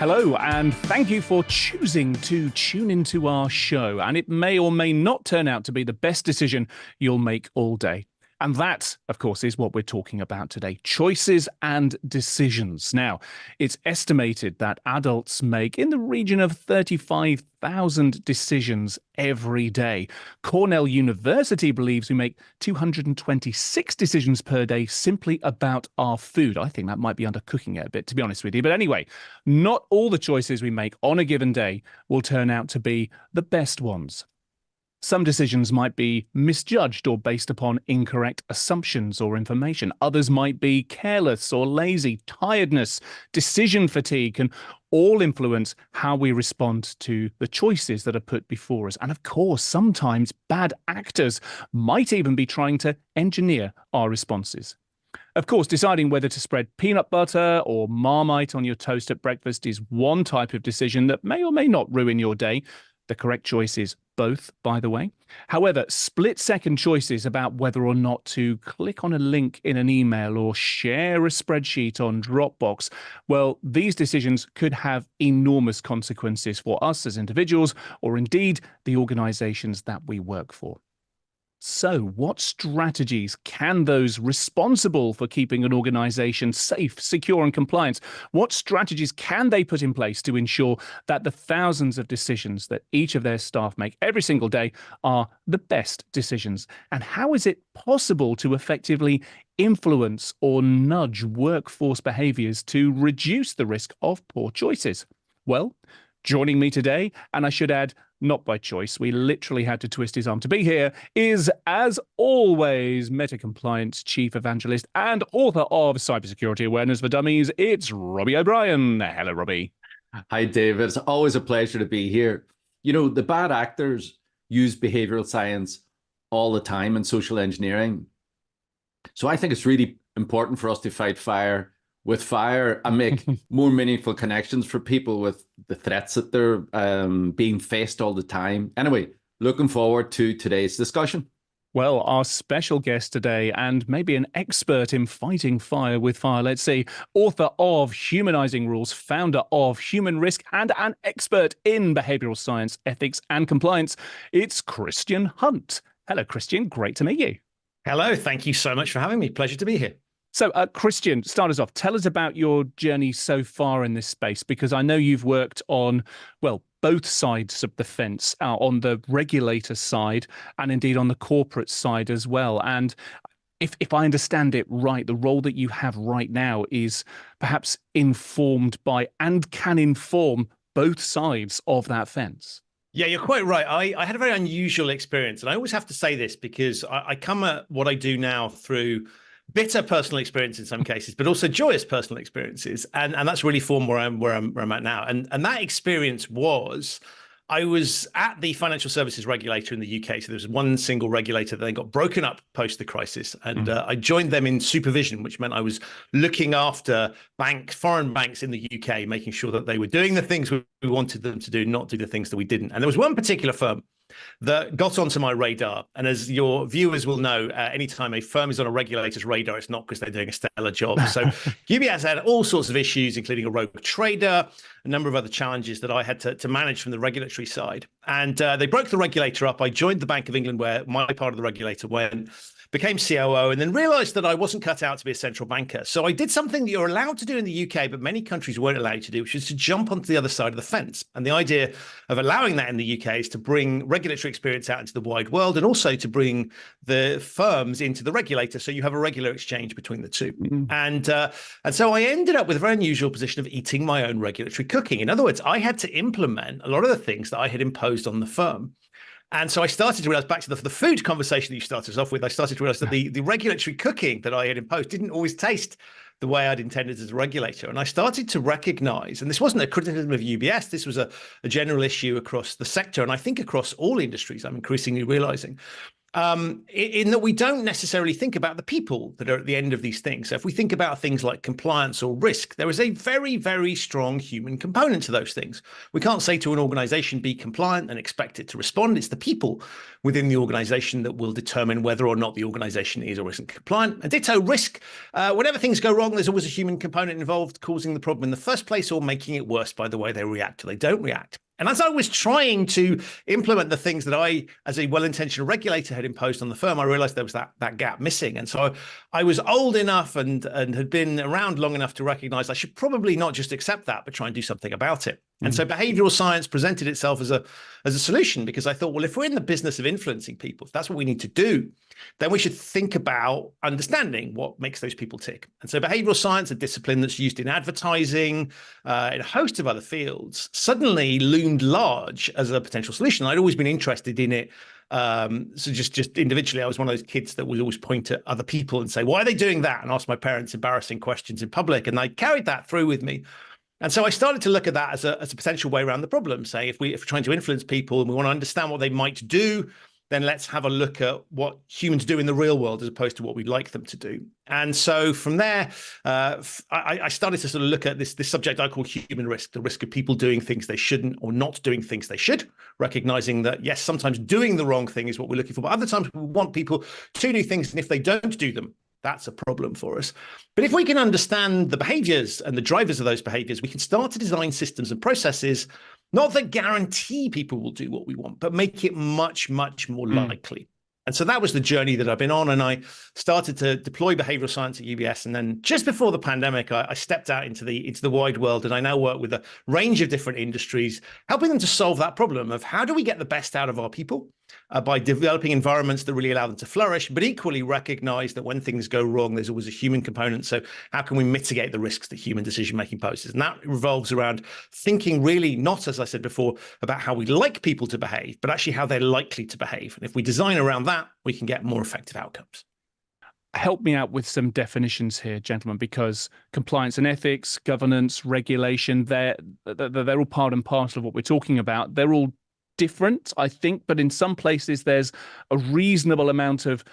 Hello, and thank you for choosing to tune into our show. And it may or may not turn out to be the best decision you'll make all day. And that, of course, is what we're talking about today, choices and decisions. Now, it's estimated that adults make in the region of 35,000 decisions every day. Cornell University believes we make 226 decisions per day simply about our food. I think that might be undercooking it a bit, to be honest with you. But anyway, not all the choices we make on a given day will turn out to be the best ones. Some decisions might be misjudged or based upon incorrect assumptions or information. Others might be careless or lazy. Tiredness, decision fatigue can all influence how we respond to the choices that are put before us. And of course, sometimes bad actors might even be trying to engineer our responses. Of course, deciding whether to spread peanut butter or Marmite on your toast at breakfast is one type of decision that may or may not ruin your day. The correct choice is both, by the way. However, split-second choices about whether or not to click on a link in an email or share a spreadsheet on Dropbox, well, these decisions could have enormous consequences for us as individuals or indeed the organizations that we work for. So, what strategies can those responsible for keeping an organization safe, secure, and compliant, what strategies can they put in place to ensure that the thousands of decisions that each of their staff make every single day are the best decisions? And how is it possible to effectively influence or nudge workforce behaviors to reduce the risk of poor choices? Well, joining me today, and I should add, not by choice, we literally had to twist his arm to be here, is, as always, Meta Compliance Chief Evangelist and author of Cybersecurity Awareness for Dummies. It's Robbie O'Brien. Hello, Robbie. Hi, David. It's always a pleasure to be here. You know, the bad actors use behavioral science all the time in social engineering. So I think it's really important for us to fight fire with fire and make more meaningful connections for people with the threats that they're being faced all the time. Anyway, looking forward to today's discussion. Well, our special guest today, and maybe an expert in fighting fire with fire, let's see, author of Humanizing Rules, founder of Human Risk, and an expert in behavioral science, ethics, and compliance, it's Christian Hunt. Hello, Christian. Great to meet you. Hello. Thank you so much for having me. Pleasure to be here. So, Christian, start us off. Tell us about your journey so far in this space, because I know you've worked on, well, both sides of the fence, on the regulator side and indeed on the corporate side as well. And if I understand it right, the role that you have right now is perhaps informed by and can inform both sides of that fence. Yeah, you're quite right. I had a very unusual experience. And I always have to say this because I come at what I do now through bitter personal experience in some cases, but also joyous personal experiences. And that's really formed where I'm at now. And that experience was, I was at the financial services regulator in the UK. So there was one single regulator that then got broken up post the crisis. And I joined them in supervision, which meant I was looking after foreign banks in the UK, making sure that they were doing the things we wanted them to do, not do the things that we didn't. And there was one particular firm that got onto my radar. And as your viewers will know, anytime a firm is on a regulator's radar, it's not because they're doing a stellar job. So UBS had all sorts of issues, including a rogue trader, a number of other challenges that I had to manage from the regulatory side. And they broke the regulator up. I joined the Bank of England, where my part of the regulator went, became COO, and then realized that I wasn't cut out to be a central banker. So I did something that you're allowed to do in the UK, but many countries won't allow you to do, which is to jump onto the other side of the fence. And the idea of allowing that in the UK is to bring regulatory experience out into the wide world, and also to bring the firms into the regulator, so you have a regular exchange between the two. And so I ended up with a very unusual position of eating my own regulatory cooking. In other words, I had to implement a lot of the things that I had imposed on the firm. And so I started to realize, back to the food conversation that you started us off with, I started to realize that the regulatory cooking that I had imposed didn't always taste the way I'd intended as a regulator. And I started to recognize, and this wasn't a criticism of UBS, this was a general issue across the sector, and I think across all industries, I'm increasingly realizing in that we don't necessarily think about the people that are at the end of these things. So if we think about things like compliance or risk, there is a very, very strong human component to those things. We can't say to an organization, be compliant and expect it to respond. It's the people within the organization that will determine whether or not the organization is or isn't compliant. And ditto risk. Whenever things go wrong, there's always a human component involved, causing the problem in the first place or making it worse by the way they react or they don't react. And as I was trying to implement the things that I, as a well-intentioned regulator, had imposed on the firm, I realized there was that gap missing. And so I was old enough and had been around long enough to recognize I should probably not just accept that, but try and do something about it. And so behavioral science presented itself as a solution, because I thought, well, if we're in the business of influencing people, if that's what we need to do, then we should think about understanding what makes those people tick. And so behavioral science, a discipline that's used in advertising, in a host of other fields, suddenly loomed large as a potential solution. I'd always been interested in it. So just individually, I was one of those kids that would always point at other people and say, why are they doing that? And ask my parents embarrassing questions in public. And I carried that through with me. And so I started to look at that as a potential way around the problem. Say, if we're trying to influence people and we want to understand what they might do, then let's have a look at what humans do in the real world as opposed to what we'd like them to do. And so from there, I started to sort of look at this subject I call human risk, the risk of people doing things they shouldn't or not doing things they should, recognizing that, yes, sometimes doing the wrong thing is what we're looking for, but other times we want people to do things, and if they don't do them, that's a problem for us. But if we can understand the behaviors and the drivers of those behaviors, we can start to design systems and processes, not that guarantee people will do what we want, but make it much, much more likely. And so that was the journey that I've been on. And I started to deploy behavioral science at UBS. And then just before the pandemic, I stepped out into the wide world. And I now work with a range of different industries, helping them to solve that problem of how do we get the best out of our people by developing environments that really allow them to flourish, but equally recognize that when things go wrong, there's always a human component. So how can we mitigate the risks that human decision-making poses? And that revolves around thinking really not, as I said before, about how we like people to behave, but actually how they're likely to behave. And if we design around that, we can get more effective outcomes. Help me out with some definitions here, gentlemen, because compliance and ethics, governance, regulation, they're all part and parcel of what we're talking about. They're all different, I think, but in some places there's a reasonable amount of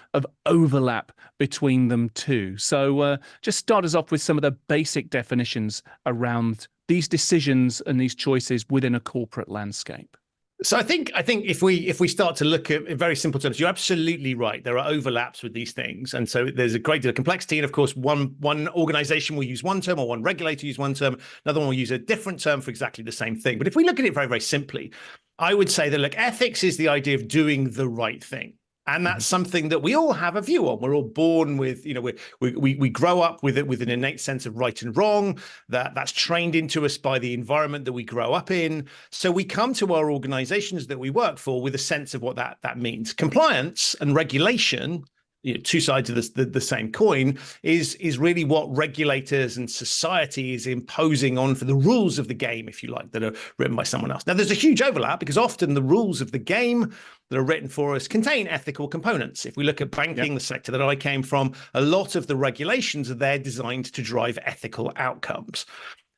overlap between them too. So just start us off with some of the basic definitions around these decisions and these choices within a corporate landscape. So I think if we start to look at in very simple terms, you're absolutely right. There are overlaps with these things, and so there's a great deal of complexity. And of course, one organization will use one term, or one regulator use one term, another one will use a different term for exactly the same thing. But if we look at it very, very simply, I would say that, look, ethics is the idea of doing the right thing. And that's something that we all have a view on. We're all born with, we grow up with it, with an innate sense of right and wrong, that's trained into us by the environment that we grow up in. So we come to our organizations that we work for with a sense of what that means. Compliance and regulation, two sides of the same coin, is really what regulators and society is imposing on for the rules of the game, if you like, that are written by someone else. Now, there's a huge overlap because often the rules of the game that are written for us contain ethical components. If we look at banking, the sector that I came from, a lot of the regulations are there designed to drive ethical outcomes.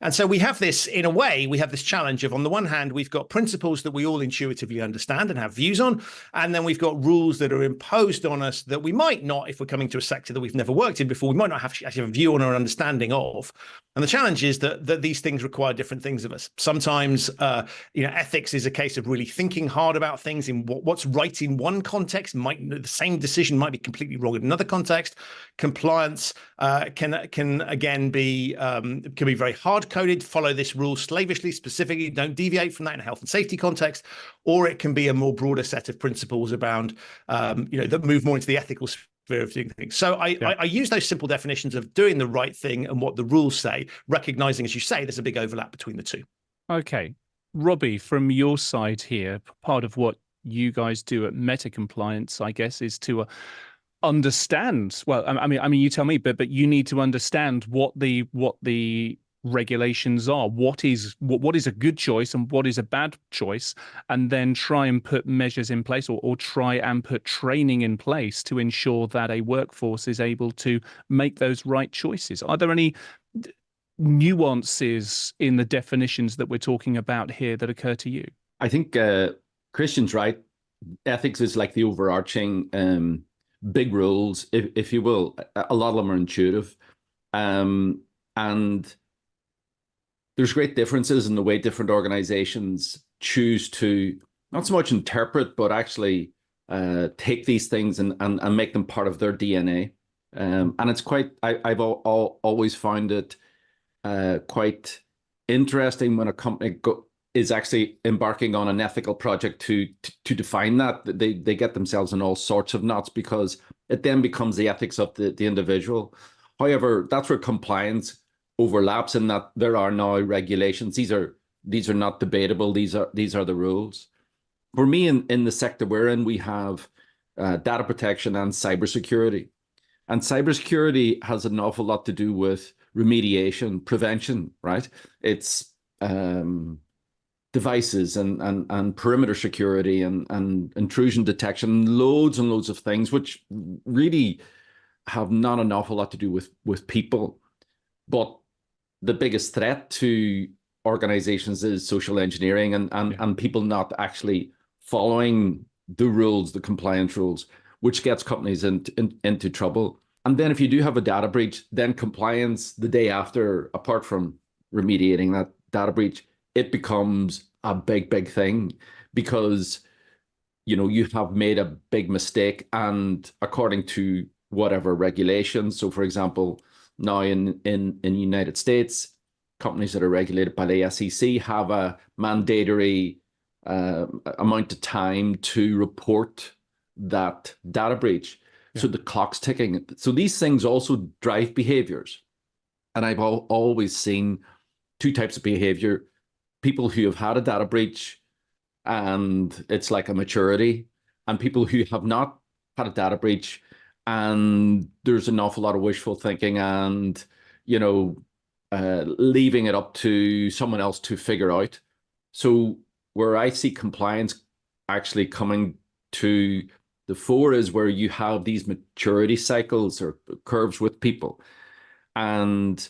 And so we have this, in a way, we have this challenge of, on the one hand, we've got principles that we all intuitively understand and have views on, and then we've got rules that are imposed on us that we might not, if we're coming to a sector that we've never worked in before, we might not have actually have a view on or understanding of. And the challenge is that these things require different things of us. Sometimes, ethics is a case of really thinking hard about things in what's right in one context. The same decision might be completely wrong in another context. Compliance can again be very hard-coded, follow this rule slavishly, specifically, don't deviate from that in a health and safety context, or it can be a more broader set of principles around, that move more into the ethical sphere of doing things. So I use those simple definitions of doing the right thing and what the rules say, recognizing, as you say, there's a big overlap between the two. Okay. Robbie, from your side here, part of what you guys do at Meta Compliance, I guess, is to understand. Well, I mean, you tell me, but you need to understand what the regulations are. What is a good choice and what is a bad choice, and then try and put measures in place or try and put training in place to ensure that a workforce is able to make those right choices. Are there any nuances in the definitions that we're talking about here that occur to you? I think Christian's right. ethics is like the overarching big rules, if you will. A lot of them are intuitive, and there's great differences in the way different organizations choose to not so much interpret, but actually take these things and make them part of their DNA. And it's quite, I've always found it quite interesting when a company is actually embarking on an ethical project to define that. They get themselves in all sorts of knots because it then becomes the ethics of the individual. However, that's where compliance overlaps in that there are now regulations. These are not debatable. These are the rules. For me, in the sector we're in, we have data protection and cybersecurity. And cybersecurity has an awful lot to do with remediation, prevention, right? It's devices and perimeter security and intrusion detection, loads and loads of things, which really have not an awful lot to do with people. But the biggest threat to organizations is social engineering and people not actually following the rules, the compliance rules, which gets companies into trouble. And then if you do have a data breach, then compliance the day after, apart from remediating that data breach, it becomes a big thing because, you know, you have made a big mistake, and according to whatever regulations. So for example, now in the United States, companies that are regulated by the SEC have a mandatory amount of time to report that data breach. So the clock's ticking. So these things also drive behaviors. And I've always seen two types of behavior: people who have had a data breach and it's like a maturity, and people who have not had a data breach and there's an awful lot of wishful thinking and, you know, leaving it up to someone else to figure out. So where I see compliance actually coming to the fore is where you have these maturity cycles or curves with people. And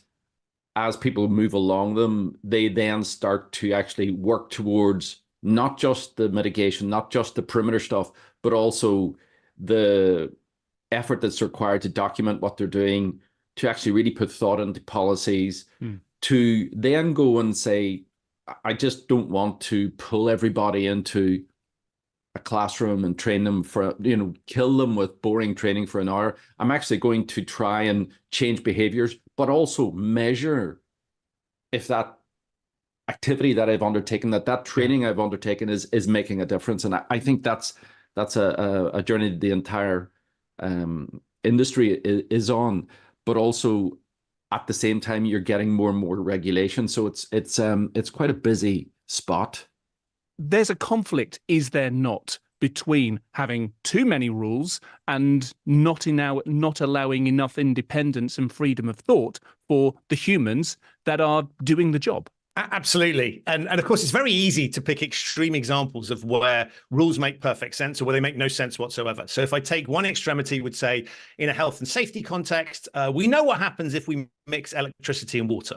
as people move along them, they then start to actually work towards not just the mitigation, not just the perimeter stuff, but also the effort that's required to document what they're doing, to actually really put thought into policies, to then go and say, I just don't want to pull everybody into a classroom and train them for, you know, kill them with boring training for an hour. I'm actually going to try and change behaviors, but also measure if that activity that I've undertaken, that training I've undertaken is making a difference. And I think that's a journey the entire industry is on, but also at the same time you're getting more and more regulation. So it's quite a busy spot. There's a conflict, is there not, between having too many rules and not allowing enough independence and freedom of thought for the humans that are doing the job? Absolutely. And of course, it's very easy to pick extreme examples of where rules make perfect sense or where they make no sense whatsoever. So if I take one extremity, would say in a health and safety context, we know what happens if we mix electricity and water.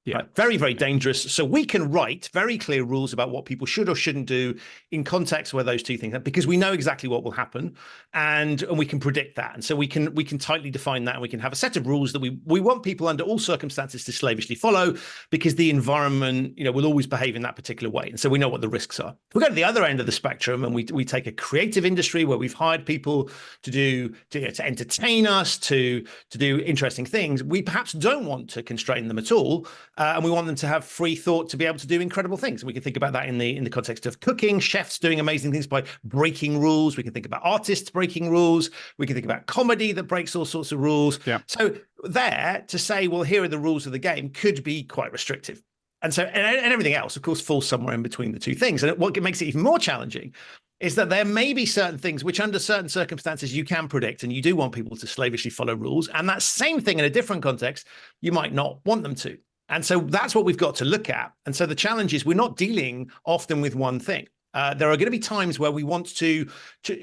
Yeah. Right? Very, very dangerous. So we can write very clear rules about what people should or shouldn't do in context where those two things are, because we know exactly what will happen and we can predict that. And so we can tichtly define that, and we can have a set of rules that we want people under all circumstances to slavishly follow, because the environment, you know, will always behave in that particular way. And so we know what the risks are. If we go to the other end of the spectrum and we take a creative industry where we've hired people to entertain us, to do interesting things, we perhaps don't want to constrain them at all. And we want them to have free thought to be able to do incredible things. We can think about that in the context of cooking, chefs doing amazing things by breaking rules. We can think about artists breaking rules. We can think about comedy that breaks all sorts of rules. Yeah. So there to say, well, here are the rules of the game could be quite restrictive. And so, and everything else, of course, falls somewhere in between the two things. And what makes it even more challenging is that there may be certain things which under certain circumstances you can predict, and you do want people to slavishly follow rules. And that same thing in a different context, you might not want them to. And so that's what we've got to look at. And so the challenge is we're not dealing often with one thing. There are going to be times where we want to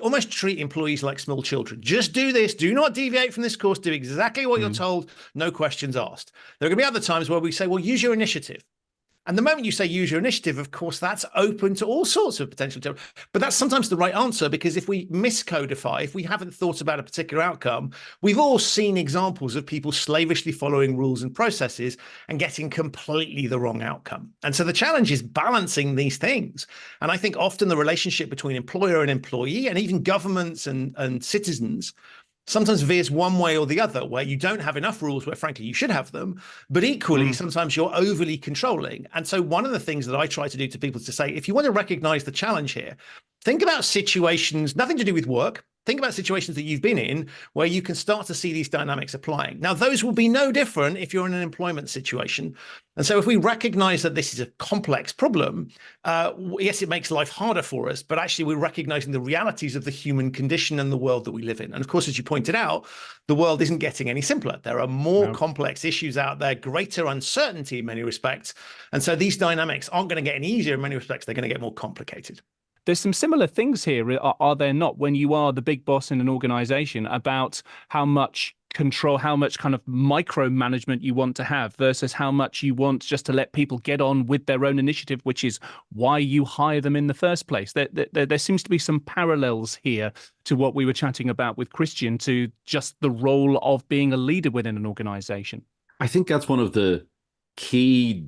almost treat employees like small children. Just do this. Do not deviate from this course. Do exactly what you're told. No questions asked. There are going to be other times where we say, well, use your initiative. And the moment you say use your initiative, of course, that's open to all sorts of potential. But that's sometimes the right answer, because if we miscodify, if we haven't thought about a particular outcome, we've all seen examples of people slavishly following rules and processes and getting completely the wrong outcome. And so the challenge is balancing these things. And I think often the relationship between employer and employee, and even governments and citizens, sometimes veers one way or the other, where you don't have enough rules where frankly you should have them, but equally sometimes you're overly controlling. And so one of the things that I try to do to people is to say, if you want to recognize the challenge here, think about situations, nothing to do with work. Think about situations that you've been in where you can start to see these dynamics applying. Now, those will be no different if you're in an employment situation. And so if we recognize that this is a complex problem, yes, it makes life harder for us, but actually we're recognizing the realities of the human condition and the world that we live in. And of course, as you pointed out, the world isn't getting any simpler. There are more complex issues out there, greater uncertainty in many respects. And so these dynamics aren't going to get any easier in many respects. They're going to get more complicated. There's some similar things here, are there not, when you are the big boss in an organization, about how much control, how much kind of micromanagement you want to have versus how much you want just to let people get on with their own initiative, which is why you hire them in the first place. There seems to be some parallels here to what we were chatting about with Christian, to just the role of being a leader within an organization. I think that's one of the key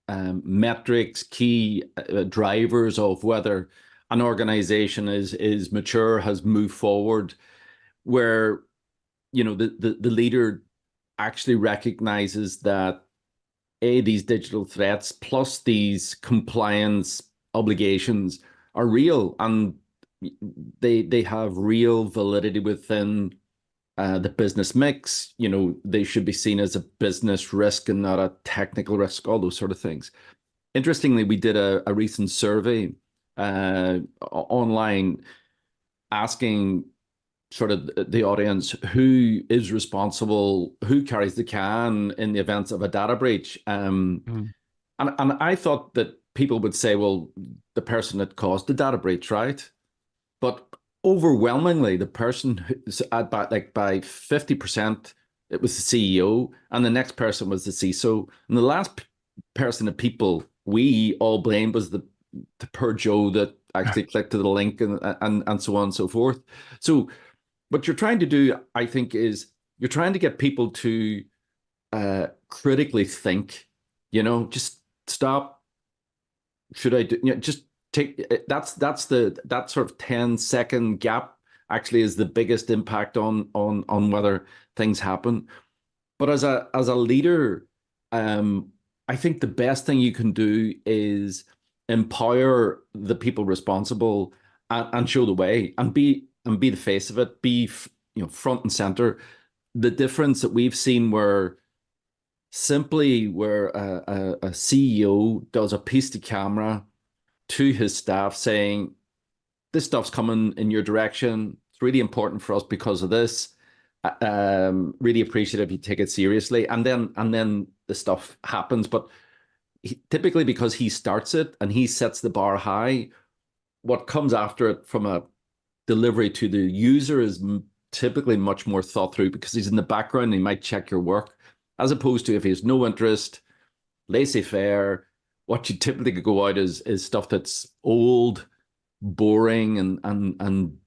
metrics, key drivers of whether an organization is mature, has moved forward, where the leader actually recognizes that these digital threats plus these compliance obligations are real, and they have real validity within the business mix. They should be seen as a business risk and not a technical risk, all those sort of things. Interestingly, we did a recent survey online asking sort of the audience who is responsible, who carries the can in the event of a data breach. And I thought that people would say, well, the person that caused the data breach, right? But overwhelmingly, the person who's by 50%, it was the CEO, and the next person was the CISO, and the last person that people we all blamed was the poor Joe that actually clicked to the link and so on and so forth. So what you're trying to do, I think, is you're trying to get people to critically think. Just stop. Should I do? Just take that sort of 10-second gap actually is the biggest impact on whether things happen. But as a leader, I think the best thing you can do is empower the people responsible and show the way and be the face of it, be front and center. The difference that we've seen where a CEO does a piece to camera to his staff saying, this stuff's coming in your direction. It's really important for us because of this. Really appreciate if you take it seriously. And then the stuff happens. But typically because he starts it and he sets the bar high, what comes after it from a delivery to the user is typically much more thought through, because he's in the background and he might check your work, as opposed to if he has no interest, laissez-faire. What you typically go out is stuff that's old, boring, and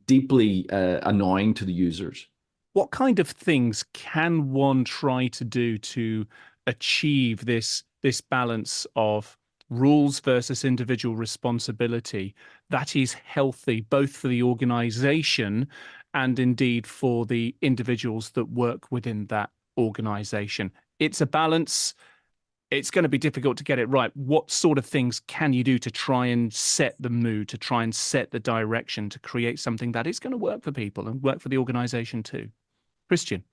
deeply annoying to the users. What kind of things can one try to do to achieve this balance of rules versus individual responsibility that is healthy, both for the organization and indeed for the individuals that work within that organization? It's a balance. It's going to be difficult to get it right. What sort of things can you do to try and set the mood, to try and set the direction, to create something that is going to work for people and work for the organization too? Christian?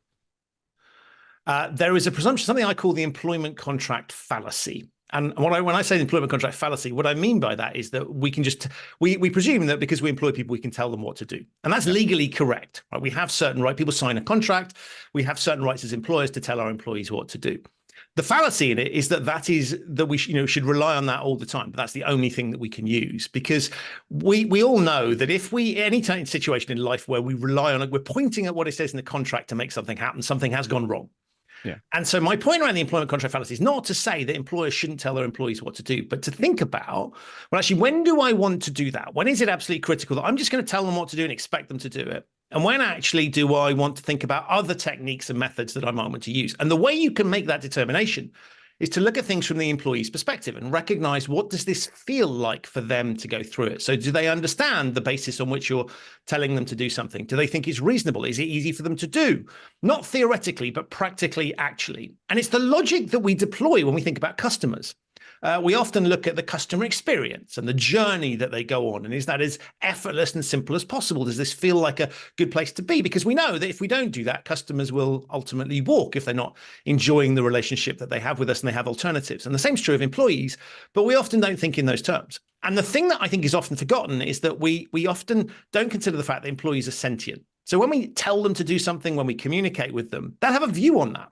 There is a presumption, something I call the employment contract fallacy. And when I say the employment contract fallacy, what I mean by that is that we can we presume that because we employ people, we can tell them what to do. And that's legally correct. Right? We have certain rights. People sign a contract. We have certain rights as employers to tell our employees what to do. The fallacy in it is that we should rely on that all the time. But that's the only thing that we can use, because we all know that if any situation in life where we rely on it, we're pointing at what it says in the contract to make something happen, something has gone wrong. Yeah. And so my point around the employment contract fallacy is not to say that employers shouldn't tell their employees what to do, but to think about, well, actually, when do I want to do that? When is it absolutely critical that I'm just going to tell them what to do and expect them to do it? And when actually do I want to think about other techniques and methods that I might want to use? And the way you can make that determination is to look at things from the employee's perspective and recognize, what does this feel like for them to go through it? So do they understand the basis on which you're telling them to do something? Do they think it's reasonable? Is it easy for them to do? Not theoretically, but practically, actually. And it's the logic that we deploy when we think about customers. We often look at the customer experience and the journey that they go on. And is that as effortless and simple as possible? Does this feel like a good place to be? Because we know that if we don't do that, customers will ultimately walk if they're not enjoying the relationship that they have with us and they have alternatives. And the same is true of employees, but we often don't think in those terms. And the thing that I think is often forgotten is that we often don't consider the fact that employees are sentient. So when we tell them to do something, when we communicate with them, they'll have a view on that.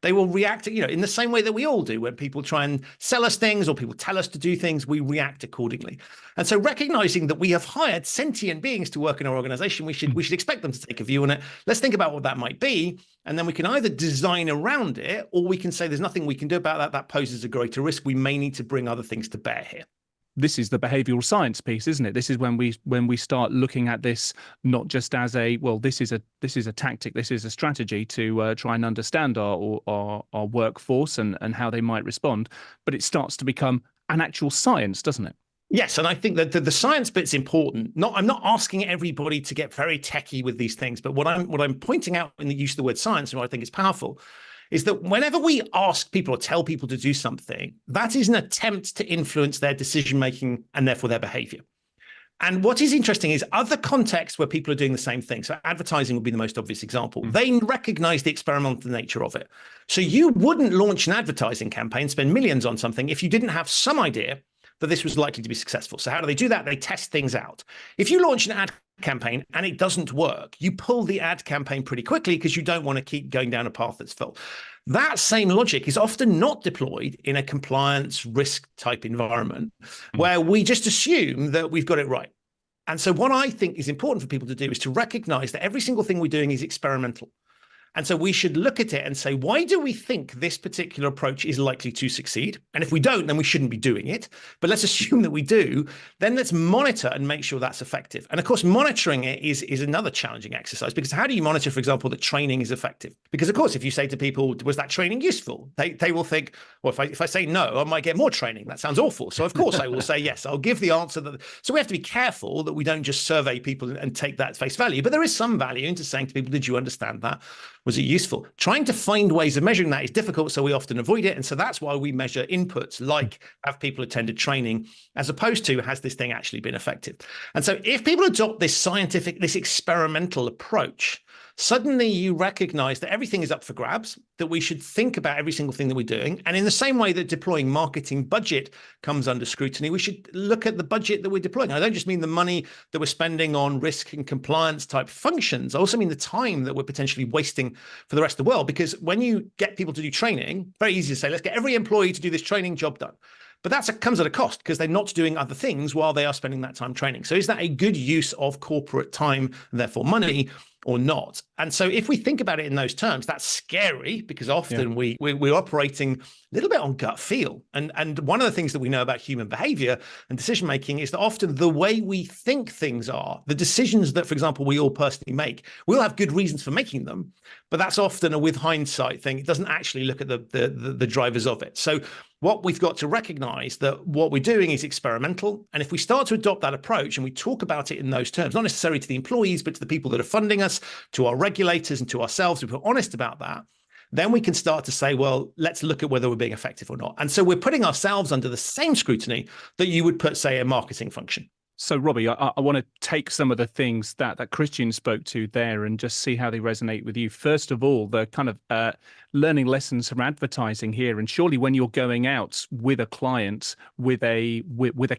They will react, in the same way that we all do. When people try and sell us things or people tell us to do things, we react accordingly. And so recognizing that we have hired sentient beings to work in our organization, we should expect them to take a view on it. Let's think about what that might be. And then we can either design around it, or we can say there's nothing we can do about that. That poses a greater risk. We may need to bring other things to bear here. This is the behavioral science piece, isn't it? This is when we start looking at this not just as this is a tactic, this is a strategy to try and understand our workforce and how they might respond, but it starts to become an actual science, doesn't it? Yes, and I think that the science bit's important. I'm not asking everybody to get very techie with these things, but what I'm pointing out in the use of the word science, and what I think is powerful, is that whenever we ask people or tell people to do something, that is an attempt to influence their decision-making and therefore their behavior. And what is interesting is other contexts where people are doing the same thing. So advertising would be the most obvious example. They recognize the experimental nature of it. So you wouldn't launch an advertising campaign, spend millions on something if you didn't have some idea that this was likely to be successful. So how do they do that? They test things out. If you launch an ad campaign and it doesn't work, you pull the ad campaign pretty quickly because you don't want to keep going down a path that's full. That same logic is often not deployed in a compliance risk type environment where we just assume that we've got it right. And so what I think is important for people to do is to recognize that every single thing we're doing is experimental. And so we should look at it and say, why do we think this particular approach is likely to succeed? And if we don't, then we shouldn't be doing it. But let's assume that we do. Then let's monitor and make sure that's effective. And of course, monitoring it is another challenging exercise, because how do you monitor, for example, that training is effective? Because of course, if you say to people, was that training useful? They will think, well, if I say no, I might get more training. That sounds awful. So of course I will say yes. I'll give the answer. So we have to be careful that we don't just survey people and take that at face value. But there is some value into saying to people, did you understand that? Was it useful? Trying to find ways of measuring that is difficult, so we often avoid it. And so that's why we measure inputs like, have people attended training, as opposed to, has this thing actually been effective? And so if people adopt this scientific, this experimental approach, suddenly you recognize that everything is up for grabs, that we should think about every single thing that we're doing. And in the same way that deploying marketing budget comes under scrutiny, we should look at the budget that we're deploying. I don't just mean the money that we're spending on risk and compliance type functions. I also mean the time that we're potentially wasting for the rest of the world. Because when you get people to do training, very easy to say, let's get every employee to do this training, job done. But that comes at a cost because they're not doing other things while they are spending that time training. So is that a good use of corporate time and therefore money, or not? And so if we think about it in those terms, that's scary, because often we're operating a little bit on gut feel. And one of the things that we know about human behavior and decision making is that often the way we think things are, the decisions that, for example, we all personally make, we'll have good reasons for making them, but that's often a with hindsight thing. It doesn't actually look at the drivers of it. So what we've got to recognize that what we're doing is experimental. And if we start to adopt that approach and we talk about it in those terms, not necessarily to the employees, but to the people that are funding us, to our regulators and to ourselves, if we're honest about that, then we can start to say, well, let's look at whether we're being effective or not. And so we're putting ourselves under the same scrutiny that you would put, say, a marketing function. So, Robbie, I want to take some of the things that Christian spoke to there and just see how they resonate with you. First of all, the kind of learning lessons from advertising here. And surely when you're going out with a client, with a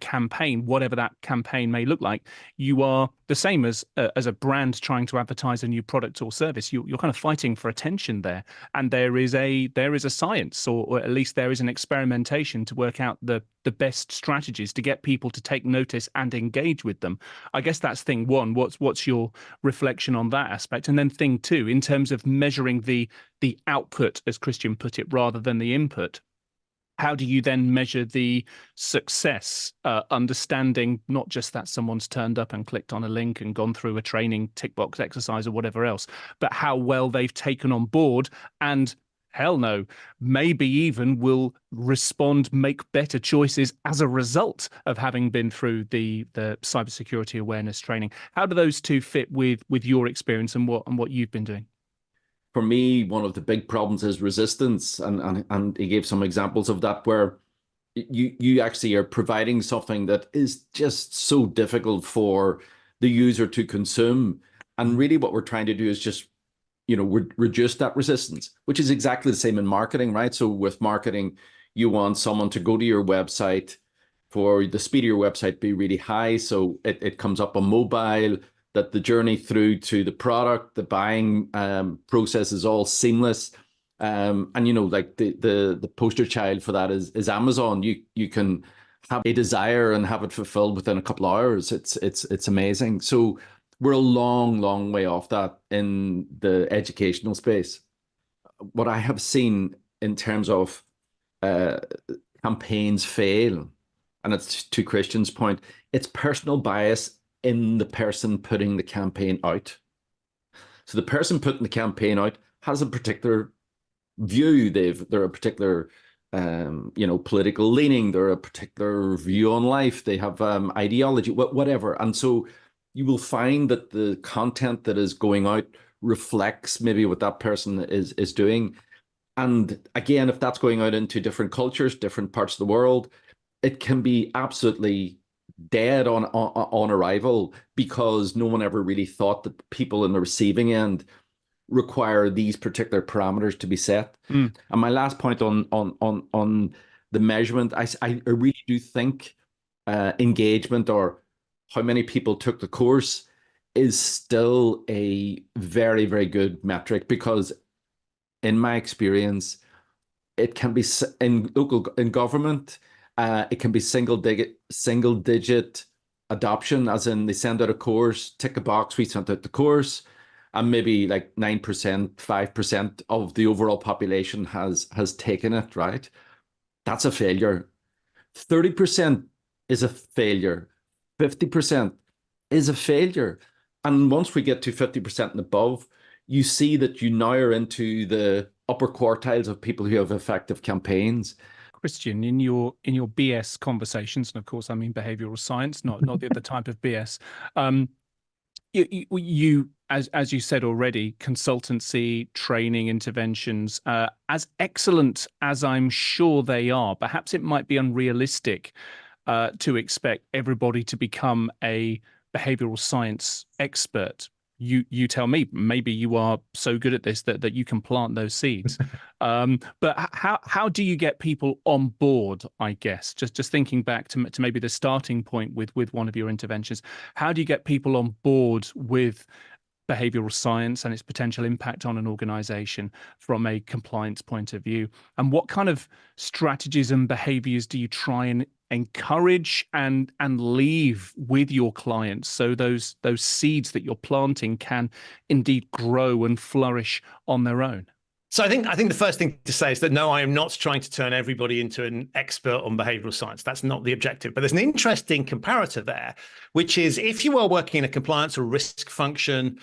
campaign, whatever that campaign may look like, you are the same as a brand trying to advertise a new product or service. You're kind of fighting for attention there. And there is a science, or at least there is an experimentation to work out the best strategies to get people to take notice and engage with them. I guess that's thing one. What's your reflection on that aspect? And then thing two, in terms of measuring the the output, as Christian put it, rather than the input, how do you then measure the success, understanding not just that someone's turned up and clicked on a link and gone through a training tick box exercise or whatever else, but how well they've taken on board and, hell no, maybe even will respond, make better choices as a result of having been through the cybersecurity awareness training? How do those two fit with your experience and what you've been doing? For me, one of the big problems is resistance, and he gave some examples of that, where you actually are providing something that is just so difficult for the user to consume. And really what we're trying to do is just, reduce that resistance, which is exactly the same in marketing, right? So with marketing, you want someone to go to your website, for the speed of your website be really high, so it comes up on mobile, that the journey through to the product, the buying process is all seamless. And like the poster child for that is Amazon. You can have a desire and have it fulfilled within a couple of hours. It's amazing. So we're a long way off that in the educational space. What I have seen in terms of campaigns fail, and it's to Christian's point, it's personal bias in the person putting the campaign out. So the person putting the campaign out has a particular view. They're a particular political leaning. They're a particular view on life. They have ideology, whatever. And so you will find that the content that is going out reflects maybe what that person is doing. And again, if that's going out into different cultures, different parts of the world, it can be absolutely dead on arrival, because no one ever really thought that people in the receiving end require these particular parameters to be set. And my last point on the measurement, I really do think engagement, or how many people took the course, is still a very, very good metric, because in my experience, it can be in government. It can be single digit adoption, as in they send out a course, tick a box, we sent out the course, and maybe like 9%, 5% of the overall population has taken it, right? That's a failure. 30% is a failure. 50% is a failure. And once we get to 50% and above, you see that you now are into the upper quartiles of people who have effective campaigns. Christian, in your BS conversations, and of course I mean behavioral science, not the other type of BS. You as you said already, consultancy, training, interventions, as excellent as I'm sure they are, perhaps it might be unrealistic to expect everybody to become a behavioral science expert. You tell me, maybe you are so good at this that you can plant those seeds. But how do you get people on board, I guess? Just thinking back to maybe the starting point with one of your interventions, how do you get people on board with behavioral science and its potential impact on an organization from a compliance point of view? And what kind of strategies and behaviors do you try and encourage and leave with your clients, so those seeds that you're planting can indeed grow and flourish on their own? So I think the first thing to say is that no, I am not trying to turn everybody into an expert on behavioral science. That's not the objective. But there's an interesting comparator there, which is if you are working in a compliance or risk function,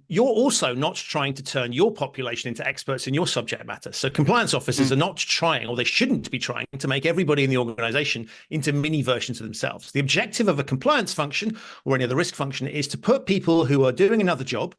you're also not trying to turn your population into experts in your subject matter. So compliance officers are not trying, or they shouldn't be trying, to make everybody in the organization into mini versions of themselves. The objective of a compliance function or any other risk function is to put people who are doing another job,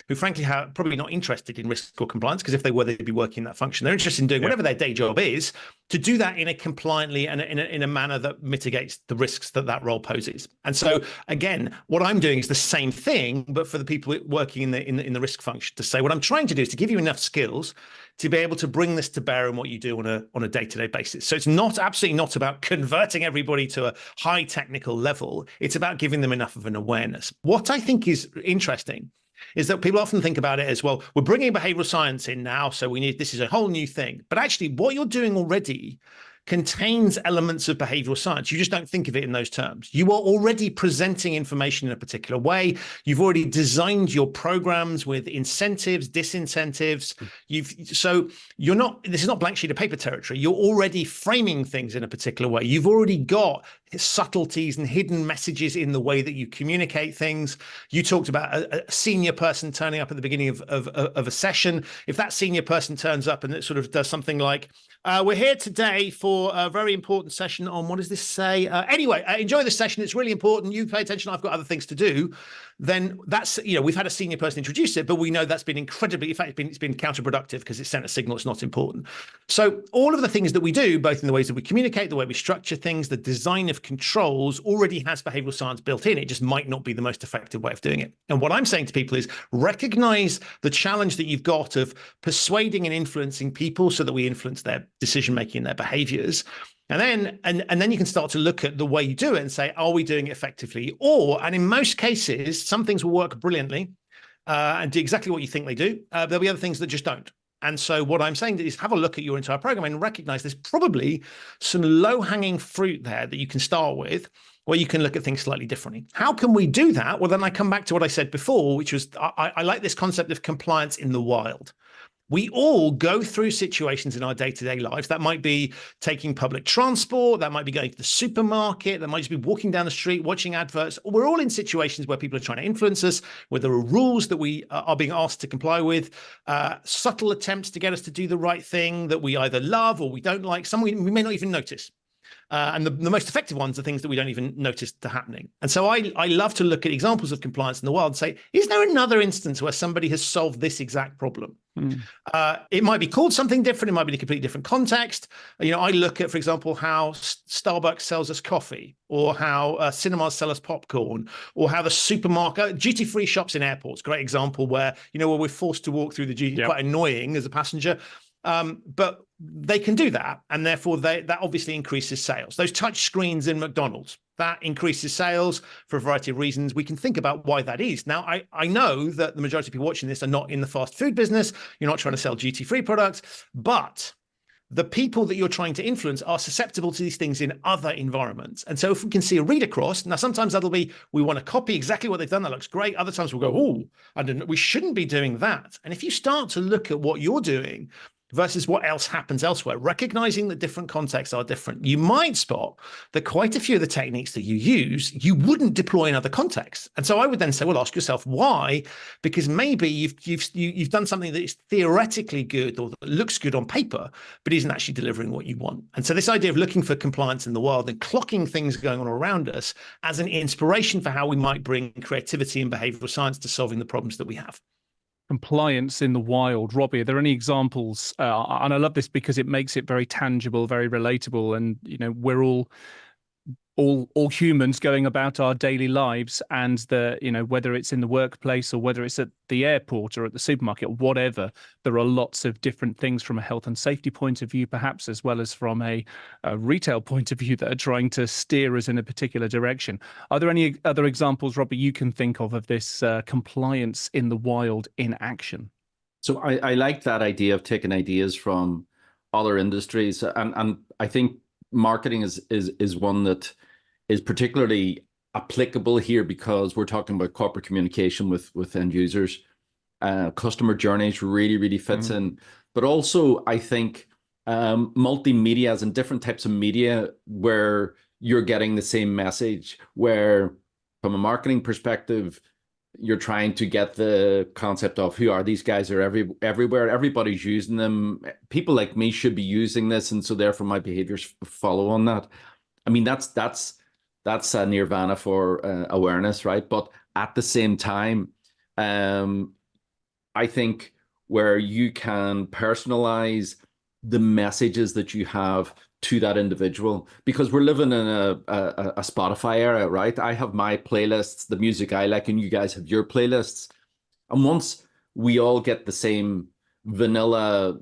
who frankly are probably not interested in risk or compliance, because if they were, they'd be working in that function. They're interested in doing whatever their day job is, to do that in a compliantly and in a manner that mitigates the risks that role poses. And so again, what I'm doing is the same thing, but for the people working in the risk function, to say what I'm trying to do is to give you enough skills to be able to bring this to bear on what you do on a day-to-day basis. So it's absolutely not about converting everybody to a high technical level. It's about giving them enough of an awareness. What I think is interesting is that people often think about it as, well, we're bringing behavioral science in now, so this is a whole new thing. But actually what you're doing already contains elements of behavioral science. You just don't think of it in those terms. You are already presenting information in a particular way. You've already designed your programs with incentives, disincentives. So you're not, this is not blank sheet of paper territory. You're already framing things in a particular way. You've already got subtleties and hidden messages in the way that you communicate things. You talked about a senior person turning up at the beginning of a session. If that senior person turns up and it sort of does something like, we're here today for a very important session on, what does this say? Anyway, enjoy the session. It's really important. You pay attention. I've got other things to do. Then that's, we've had a senior person introduce it, but we know that's been incredibly, in fact, it's been counterproductive because it sent a signal it's not important. So all of the things that we do, both in the ways that we communicate, the way we structure things, the design of controls already has behavioral science built in. It just might not be the most effective way of doing it. And what I'm saying to people is recognize the challenge that you've got of persuading and influencing people so that we influence their decision-making and their behaviors. And then you can start to look at the way you do it and say, are we doing it effectively? And in most cases, some things will work brilliantly and do exactly what you think they do. There'll be other things that just don't. And so what I'm saying is have a look at your entire program and recognize there's probably some low-hanging fruit there that you can start with, where you can look at things slightly differently. How can we do that? Well, then I come back to what I said before, which was I like this concept of compliance in the wild. We all go through situations in our day-to-day lives. That might be taking public transport. That might be going to the supermarket. That might just be walking down the street, watching adverts. We're all in situations where people are trying to influence us, where there are rules that we are being asked to comply with, subtle attempts to get us to do the right thing that we either love or we don't like, some we may not even notice. And the most effective ones are things that we don't even notice are happening. And so I love to look at examples of compliance in the wild and say, is there another instance where somebody has solved this exact problem? It might be called something different. It might be in a completely different context. I look at, for example, how Starbucks sells us coffee, or how cinemas sell us popcorn, or how the supermarket, duty-free shops in airports, great example where we're forced to walk through the duty, quite annoying as a passenger. But they can do that, and therefore that obviously increases sales. Those touch screens in McDonald's, that increases sales for a variety of reasons. We can think about why that is. Now, I know that the majority of people watching this are not in the fast food business. You're not trying to sell duty-free products, but the people that you're trying to influence are susceptible to these things in other environments. And so if we can see a read across, now sometimes that'll be, we want to copy exactly what they've done. That looks great. Other times we'll go, oh, I don't know, we shouldn't be doing that. And if you start to look at what you're doing versus what else happens elsewhere, recognizing that different contexts are different, you might spot that quite a few of the techniques that you use, you wouldn't deploy in other contexts. And so I would then say, well, ask yourself why, because maybe you've done something that is theoretically good or that looks good on paper, but isn't actually delivering what you want. And so this idea of looking for compliance in the wild and clocking things going on around us as an inspiration for how we might bring creativity and behavioral science to solving the problems that we have. Compliance in the wild. Robbie, are there any examples? And I love this because it makes it very tangible, very relatable. And, we're all humans going about our daily lives, and whether it's in the workplace or whether it's at the airport or at the supermarket or whatever, there are lots of different things from a health and safety point of view, perhaps, as well as from a retail point of view, that are trying to steer us in a particular direction. Are there any other examples, Robbie, you can think of this compliance in the wild in action? So I like that idea of taking ideas from other industries, and I think marketing is one that is particularly applicable here, because we're talking about corporate communication with end users. Customer journeys really fits in, but also I think multimedias and different types of media where you're getting the same message, where from a marketing perspective, you're trying to get the concept of who are these guys, are everywhere, everybody's using them, people like me should be using this, and so therefore my behaviors follow on that. I mean, that's a nirvana for awareness, right? But at the same time, I think where you can personalize the messages that you have to that individual, because we're living in a Spotify era, right? I have my playlists, the music I like, and you guys have your playlists. And once we all get the same vanilla,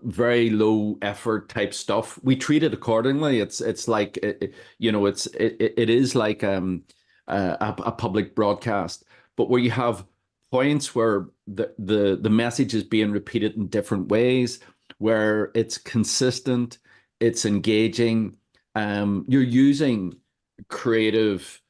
very low effort type stuff, we treat it accordingly. It's like, it is like a public broadcast, but where you have points where the message is being repeated in different ways, where it's consistent, it's engaging. You're using creative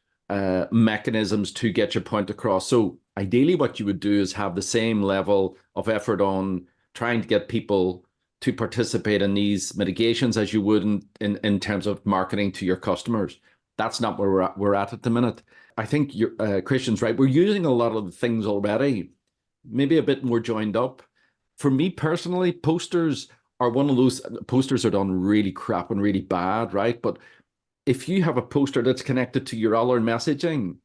mechanisms to get your point across. So ideally what you would do is have the same level of effort on trying to get people to participate in these mitigations as you would in terms of marketing to your customers. That's not where we're at the minute. I think Christian's right. We're using a lot of the things already, maybe a bit more joined up. For me personally, posters are one of those. Posters are done really crap and really bad, right? But if you have a poster that's connected to your other messaging,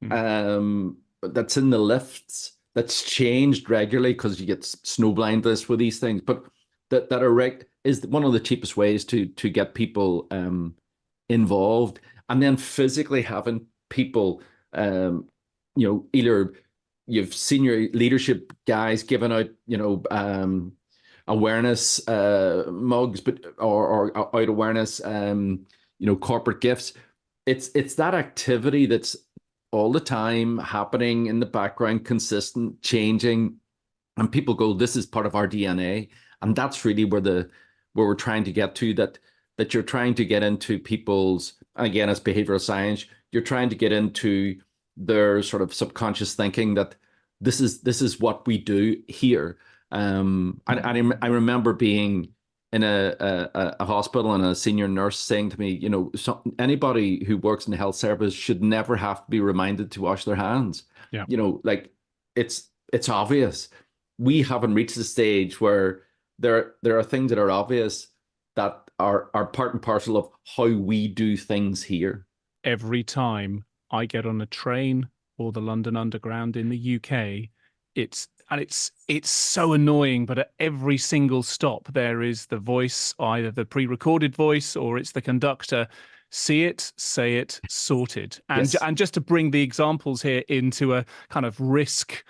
that's in the lifts, that's changed regularly because you get snowblind lists with these things, but that are is one of the cheapest ways to get people involved. And then physically having people, either you've senior leadership guys giving out, awareness mugs, or out awareness, corporate gifts. It's that activity that's all the time happening in the background, consistent, changing, and people go, this is part of our DNA. And that's really where we're trying to get to, that you're trying to get into people's, again, as behavioral science, you're trying to get into their sort of subconscious thinking that this is what we do here. I remember being in a hospital and a senior nurse saying to me, anybody who works in the health service should never have to be reminded to wash their hands. Yeah. Like it's obvious. We haven't reached the stage where there are things that are obvious that are part and parcel of how we do things here. Every time I get on a train or the London Underground in the UK, it's so annoying, but at every single stop there is the voice, either the pre-recorded voice or it's the conductor. See it, say it, sorted. And Yes. and just to bring the examples here into a kind of risk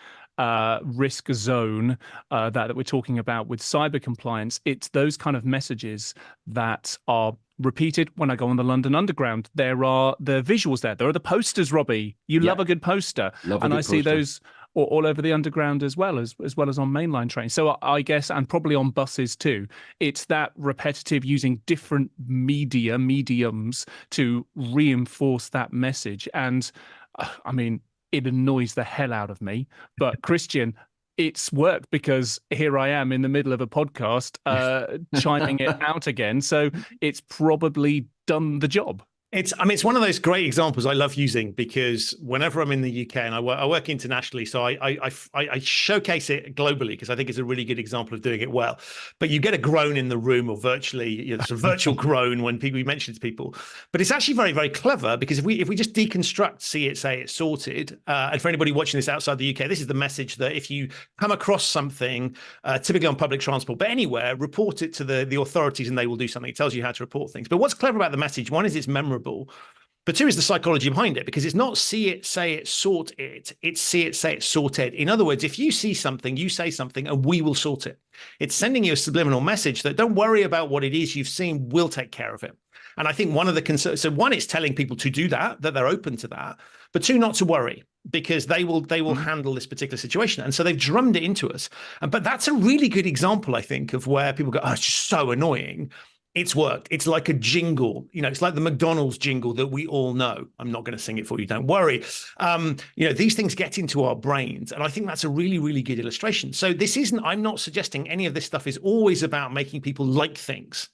zone that we're talking about with cyber compliance, it's those kind of messages that are repeated when I go on the London Underground. There are the visuals there. There are the posters, Robbie. You love a good poster. And I see those all over the Underground as well as on mainline trains. So I guess, and probably on buses too, it's that repetitive using different mediums to reinforce that message. And I mean, it annoys the hell out of me. But Christian, it's worked because here I am in the middle of a podcast chiming it out again. So it's probably done the job. It's one of those great examples I love using, because whenever I'm in the UK, and I work internationally, so I showcase it globally because I think it's a really good example of doing it well. But you get a groan in the room, or virtually, sort of virtual groan when we mention it to people. But it's actually very, very clever, because if we just deconstruct, see it, say it, sorted, and for anybody watching this outside the UK, this is the message that if you come across something, typically on public transport, but anywhere, report it to the authorities and they will do something. It tells you how to report things. But what's clever about the message, one is it's memorable, but two is the psychology behind it, because it's not see it, say it, sort it. It's see it, say it, sorted. In other words, if you see something, you say something, and we will sort it. It's sending you a subliminal message that don't worry about what it is you've seen, we'll take care of it. And I think one of the concerns, so one, it's telling people to do that they're open to that, but two, not to worry, because they will handle this particular situation. And so they've drummed it into us. But that's a really good example, I think, of where people go, oh, it's just so annoying. It's worked. It's like a jingle, it's like the McDonald's jingle that we all know. I'm not going to sing it for you, don't worry. These things get into our brains. And I think that's a really, really good illustration. So I'm not suggesting any of this stuff is always about making people like things.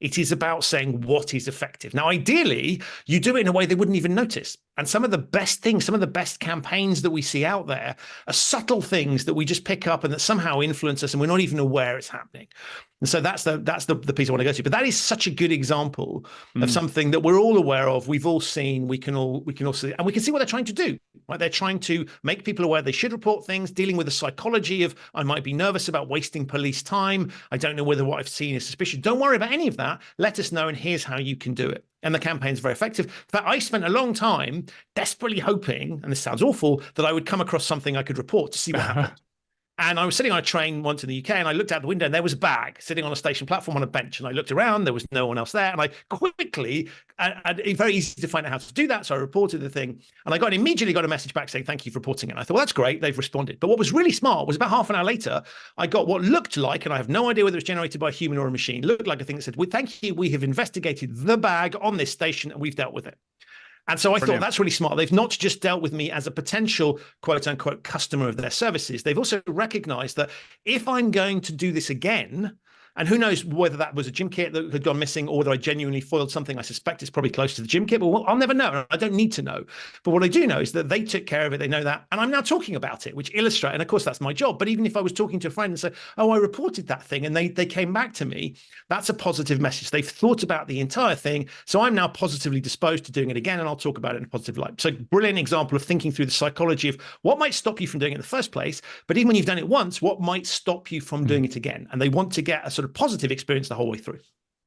It is about saying what is effective. Now, ideally, you do it in a way they wouldn't even notice. And some of the best things, some of the best campaigns that we see out there are subtle things that we just pick up and that somehow influence us, and we're not even aware it's happening. And so that's the piece I want to go to. But that is such a good example of something that we're all aware of. We've all seen. We can all see, and we can see what they're trying to do. Right? They're trying to make people aware they should report things, dealing with the psychology of, I might be nervous about wasting police time. I don't know whether what I've seen is suspicious. Don't worry about any of that. Let us know, and here's how you can do it. And the campaign's very effective. In fact, I spent a long time desperately hoping, and this sounds awful, that I would come across something I could report to see what happened. And I was sitting on a train once in the UK, and I looked out the window, and there was a bag sitting on a station platform on a bench. And I looked around, there was no one else there. And I quickly, and it's very easy to find out how to do that. So I reported the thing, and I immediately got a message back saying, "Thank you for reporting it." And I thought, well, that's great. They've responded. But what was really smart was about half an hour later, I got what looked like, and I have no idea whether it's generated by a human or a machine, looked like a thing that said, well, thank you. We have investigated the bag on this station, and we've dealt with it. And so I thought that's really smart. They've not just dealt with me as a potential quote unquote customer of their services. They've also recognized that if I'm going to do this again, and who knows whether that was a gym kit that had gone missing or whether I genuinely foiled something. I suspect it's probably close to the gym kit, but I'll never know. I don't need to know. But what I do know is that they took care of it. They know that. And I'm now talking about it, which illustrates, and of course, that's my job. But even if I was talking to a friend and said, oh, I reported that thing, and they came back to me, that's a positive message. They've thought about the entire thing. So I'm now positively disposed to doing it again, and I'll talk about it in a positive light. So brilliant example of thinking through the psychology of what might stop you from doing it in the first place. But even when you've done it once, what might stop you from doing it again? And they want to get a sort of positive experience the whole way through.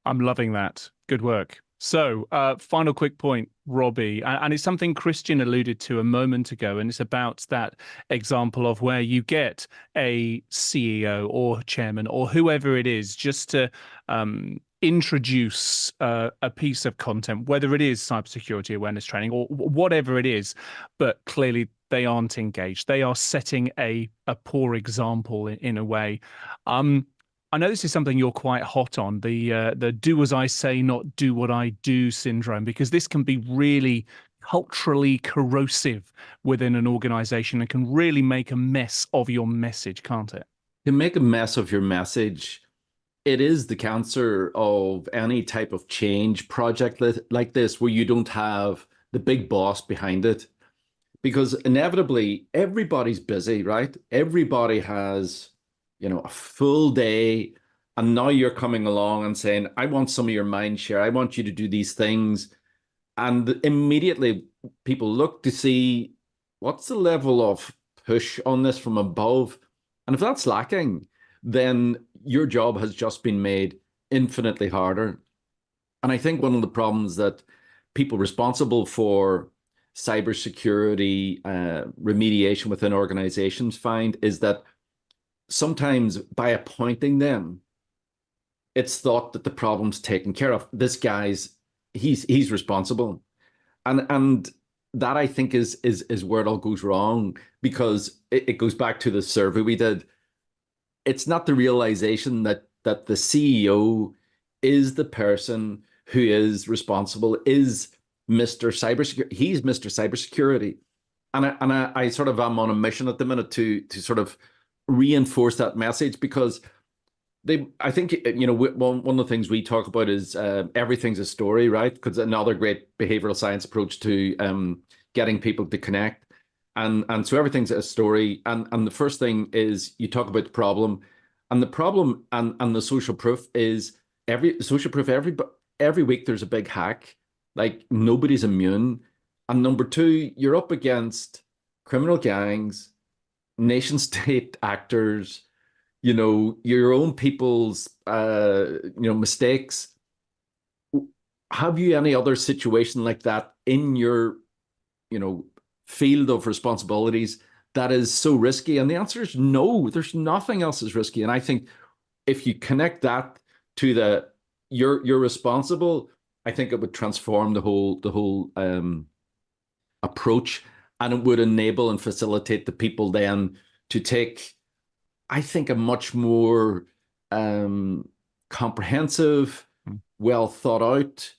I'm loving that. Good work. So final quick point, Robbie, and it's something Christian alluded to a moment ago, and it's about that example of where you get a CEO or chairman or whoever it is just to introduce a piece of content, whether it is cybersecurity awareness training or whatever it is, but clearly they aren't engaged. They are setting a poor example in a way. I know this is something you're quite hot on, the do as I say, not do what I do syndrome, because this can be really culturally corrosive within an organization and can really make a mess of your message, can't it? To make a mess of your message, it is the cancer of any type of change project like this, where you don't have the big boss behind it. Because inevitably, everybody's busy, right? Everybody has a full day, and now you're coming along and saying, I want some of your mind share. I want you to do these things. And immediately people look to see what's the level of push on this from above. And if that's lacking, then your job has just been made infinitely harder. And I think one of the problems that people responsible for cybersecurity remediation within organizations find is that sometimes by appointing them, it's thought that the problem's taken care of. This guy's, he's responsible. And that, I think, is where it all goes wrong, because it goes back to the survey we did. It's not the realization that the CEO is the person who is responsible, is Mr. Cybersecurity. He's Mr. Cybersecurity. And I sort of am on a mission at the minute to sort of reinforce that message, because I think one of the things we talk about is everything's a story, right? Because another great behavioral science approach to getting people to connect, and so everything's a story. And the first thing is you talk about the problem, and the problem and the social proof is every week there's a big hack, like nobody's immune. And number two, you're up against criminal gangs, nation state actors, your own people's mistakes. Have you any other situation like that in your field of responsibilities that is so risky? And the answer is no, there's nothing else as risky. And I think if you connect that to you're responsible, I think it would transform the whole approach, and it would enable and facilitate the people then to take, I think, a much more comprehensive, well thought out,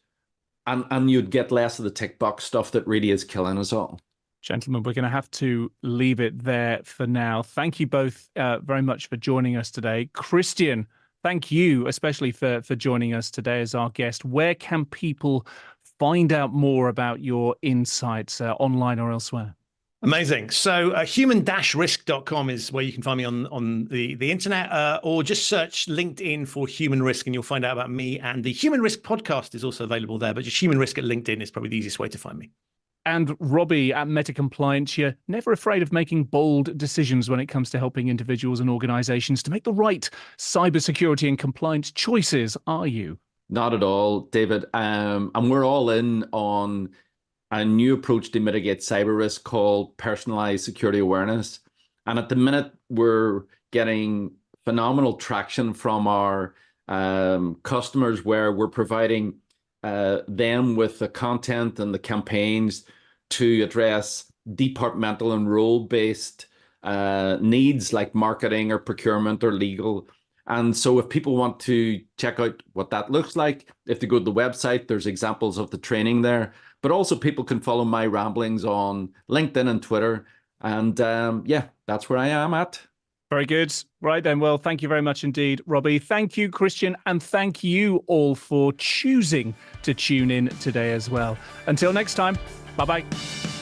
and you'd get less of the tick box stuff that really is killing us all. Gentlemen, we're going to have to leave it there for now. Thank you both very much for joining us today. Christian, thank you especially for joining us today as our guest. Where can people find out more about your insights online or elsewhere? Amazing. So human-risk.com is where you can find me on the internet, or just search LinkedIn for Human Risk and you'll find out about me. And the Human Risk podcast is also available there, but just Human Risk at LinkedIn is probably the easiest way to find me. And Robbie, at Meta Compliance, you're never afraid of making bold decisions when it comes to helping individuals and organizations to make the right cybersecurity and compliance choices, are you? Not at all, David. And we're all in on a new approach to mitigate cyber risk called personalized security awareness. And at the minute, we're getting phenomenal traction from our customers, where we're providing them with the content and the campaigns to address departmental and role-based needs like marketing or procurement or legal. And so if people want to check out what that looks like, if they go to the website, there's examples of the training there. But also people can follow my ramblings on LinkedIn and Twitter. And yeah, that's where I am at. Very good. Right then. Well, thank you very much indeed, Robbie. Thank you, Christian. And thank you all for choosing to tune in today as well. Until next time, bye-bye.